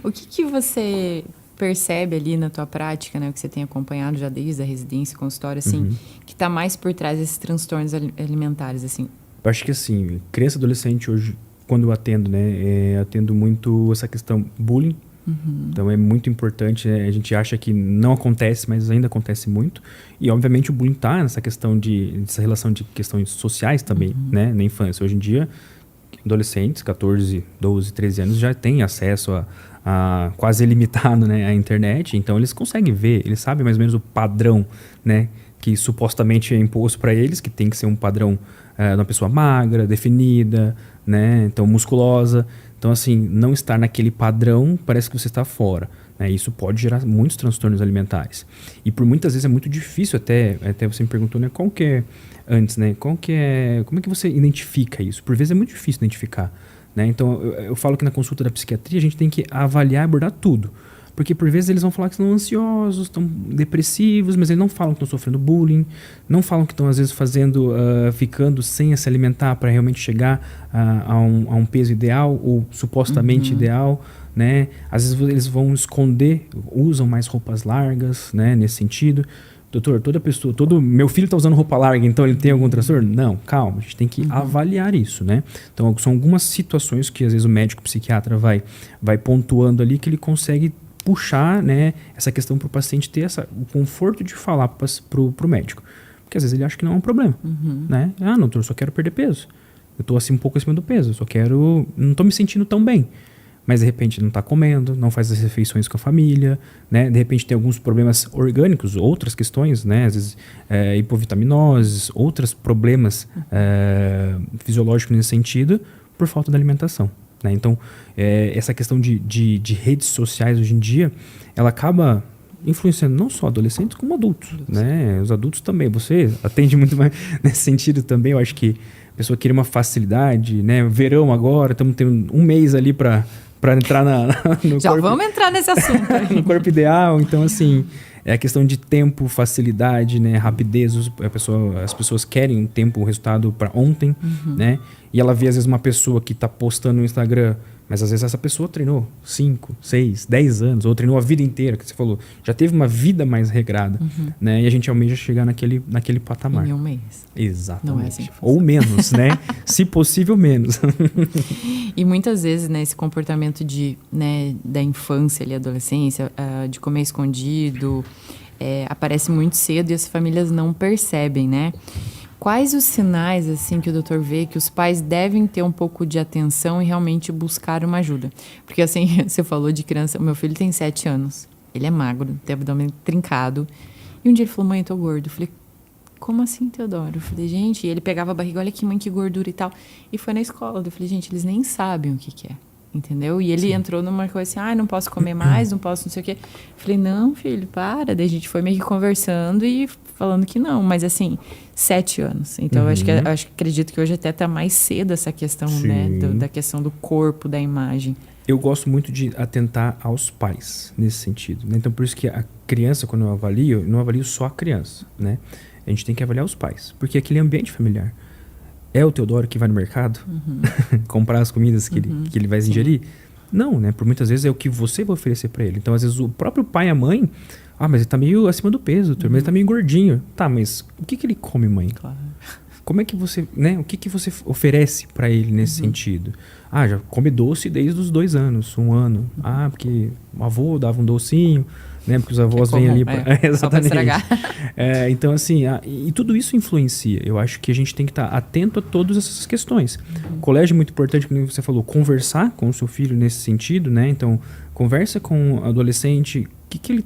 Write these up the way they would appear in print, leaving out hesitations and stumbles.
O que você percebe ali na tua prática, né, o que você tem acompanhado já desde a residência, consultório, assim, que está mais por trás desses transtornos alimentares, assim? Eu acho que assim, criança e adolescente hoje, quando eu atendo, né, atendo muito essa questão bullying. Então é muito importante, né? A gente acha que não acontece, mas ainda acontece muito. E obviamente o bullying está nessa questão dessa relação de questões sociais também, né, na infância. Hoje em dia, adolescentes, 14, 12, 13 anos, já têm acesso a quase ilimitado, né, à internet. Então eles conseguem ver, eles sabem mais ou menos o padrão, né, que supostamente é imposto para eles, que tem que ser um padrão de uma pessoa magra, definida, né, então musculosa. Então, assim, não estar naquele padrão parece que você está fora. Né? Isso pode gerar muitos transtornos alimentares. E por muitas vezes é muito difícil, até você me perguntou, né, qual que é, antes, né, como é que você identifica isso? Por vezes é muito difícil identificar. Né? Então, eu falo que na consulta da psiquiatria a gente tem que avaliar e abordar tudo. Porque por vezes eles vão falar que estão ansiosos, estão depressivos, mas eles não falam que estão sofrendo bullying, não falam que estão às vezes ficando sem se alimentar para realmente chegar a um peso ideal ou supostamente ideal, né? Às vezes eles vão esconder, usam mais roupas largas, né? Nesse sentido. Doutor, meu filho está usando roupa larga, então ele tem algum transtorno? Não, calma, a gente tem que avaliar isso, né? Então são algumas situações que às vezes o médico psiquiatra vai pontuando ali que ele consegue puxar, né, essa questão para o paciente ter o conforto de falar para o médico. Porque às vezes ele acha que não é um problema. Né? Ah, doutor, eu só quero perder peso. Eu estou assim um pouco acima do peso, não estou me sentindo tão bem. Mas de repente não está comendo, não faz as refeições com a família, né? De repente tem alguns problemas orgânicos, outras questões, né? Às vezes hipovitaminoses, outros problemas fisiológicos nesse sentido, por falta da alimentação. Né? Então, essa questão de redes sociais hoje em dia, ela acaba influenciando não só adolescentes, como adultos. Né? Os adultos também. Você atende muito mais nesse sentido também. Eu acho que a pessoa queria uma facilidade. Né? Verão agora, estamos tendo um mês ali para entrar no Já corpo, vamos entrar nesse assunto. no corpo ideal. Então, assim, é a questão de tempo, facilidade, né? Rapidez. As pessoas querem um tempo, o resultado para ontem, né? E ela vê, às vezes, uma pessoa que está postando no Instagram, mas às vezes essa pessoa treinou 5, 6, 10 anos, ou treinou a vida inteira, que você falou, já teve uma vida mais regrada, né? E a gente almeja chegar naquele patamar. Em um mês. Exatamente. Não é assim que ou menos, né? Se possível, menos. E muitas vezes, né, esse comportamento da infância ali, adolescência, de comer escondido, aparece muito cedo e as famílias não percebem, né? Quais os sinais, assim, que o doutor vê que os pais devem ter um pouco de atenção e realmente buscar uma ajuda? Porque, assim, você falou de criança, o meu filho tem 7 anos, ele é magro, tem abdômen trincado, e um dia ele falou, mãe, eu tô gordo. Eu falei, como assim, Teodoro? Eu falei, gente, e ele pegava a barriga, olha aqui, mãe, que gordura e tal. E foi na escola. Eu falei, gente, eles nem sabem o que é. Entendeu? E ele entrou numa coisa assim, não posso comer mais, não posso não sei o quê. Eu falei, não, filho, para. Daí a gente foi meio que conversando e falando que não. Mas assim, 7 anos. Então, acredito que hoje até tá mais cedo essa questão, né? Da questão do corpo, da imagem. Eu gosto muito de atentar aos pais nesse sentido. Né? Então, por isso que a criança, quando eu não avalio só a criança, né? A gente tem que avaliar os pais. Porque aquele ambiente familiar. É o Teodoro que vai no mercado comprar as comidas que ele vai ingerir? Não, né? Por muitas vezes é o que você vai oferecer para ele. Então, às vezes, o próprio pai e a mãe... mas ele tá meio acima do peso, doutor, mas ele tá meio gordinho. Tá, mas o que ele come, mãe? Claro. Como é que você... né? O que você oferece para ele nesse sentido? Já come doce desde os 2 anos, 1 ano. Porque o avô dava um docinho... Né? Porque os avós vêm ali para... exatamente. Só pra estragar. Então, assim, e tudo isso influencia. Eu acho que a gente tem que estar atento a todas essas questões. O colégio é muito importante, como você falou, conversar com o seu filho nesse sentido, né? Então, conversa com o adolescente, o que ele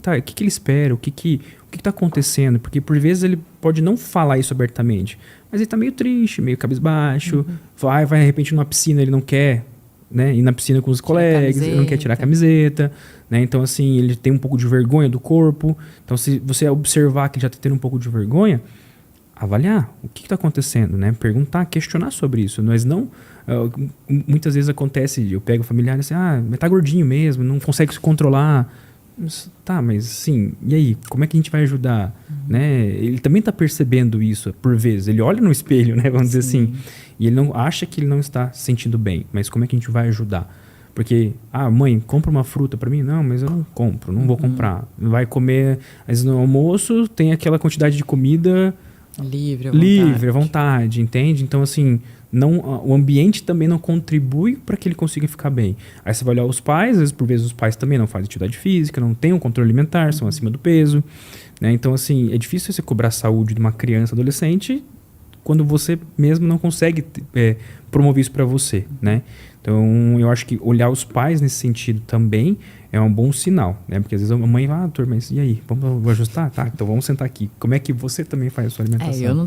espera, o que está acontecendo, porque por vezes ele pode não falar isso abertamente, mas ele está meio triste, meio cabisbaixo, vai de repente numa piscina, ele não quer, né, ir na piscina com os colegas, ele não quer tirar a camiseta, né? Então, assim, ele tem um pouco de vergonha do corpo. Então, se você observar que ele já está tendo um pouco de vergonha, avaliar o que está acontecendo, né? Perguntar, questionar sobre isso. Mas não... muitas vezes acontece, eu pego familiar assim, mas tá gordinho mesmo, não consegue se controlar. Tá, mas sim, e aí? Como é que a gente vai ajudar? Né? Ele também está percebendo isso, por vezes. Ele olha no espelho, né? Vamos dizer assim. E ele não acha que ele não está se sentindo bem. Mas como é que a gente vai ajudar? Porque, mãe, compra uma fruta para mim? Não, mas eu não compro, não vou comprar. Vai comer, às vezes no almoço tem aquela quantidade de comida livre, à vontade, entende? Então, assim, o ambiente também não contribui para que ele consiga ficar bem. Aí você vai olhar os pais, às vezes, por vezes, os pais também não fazem atividade física, não têm um controle alimentar, são acima do peso, né? Então, assim, é difícil você cobrar a saúde de uma criança, adolescente, quando você mesmo não consegue promover isso para você, né? Então, eu acho que olhar os pais nesse sentido também é um bom sinal, né? Porque às vezes a mãe vai, turma, mas e aí? Vamos ajustar? Tá, então vamos sentar aqui. Como é que você também faz a sua alimentação? Eu não